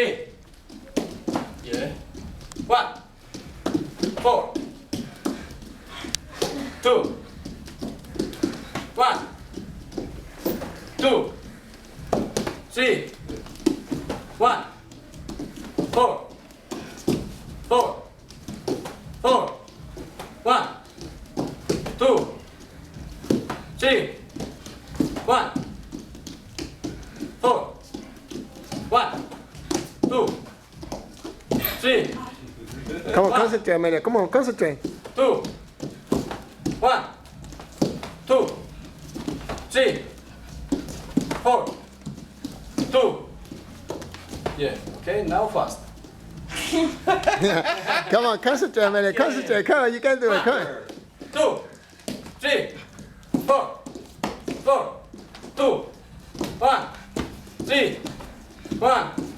Yeah. 1, 4, 2, 1, 2, 3, 1, 4, 4, 4, 1, 2, 3, 1, 4, 1, 2, 3, Come on, concentrate, man. Come on, concentrate. 2, 1, 2, 3, 4, 2. Yeah, okay, now fast. Come on, concentrate, man. Concentrate. Come on, you can do it. Come on. 2, 3, 4, 4, 2, 1, 3, 1.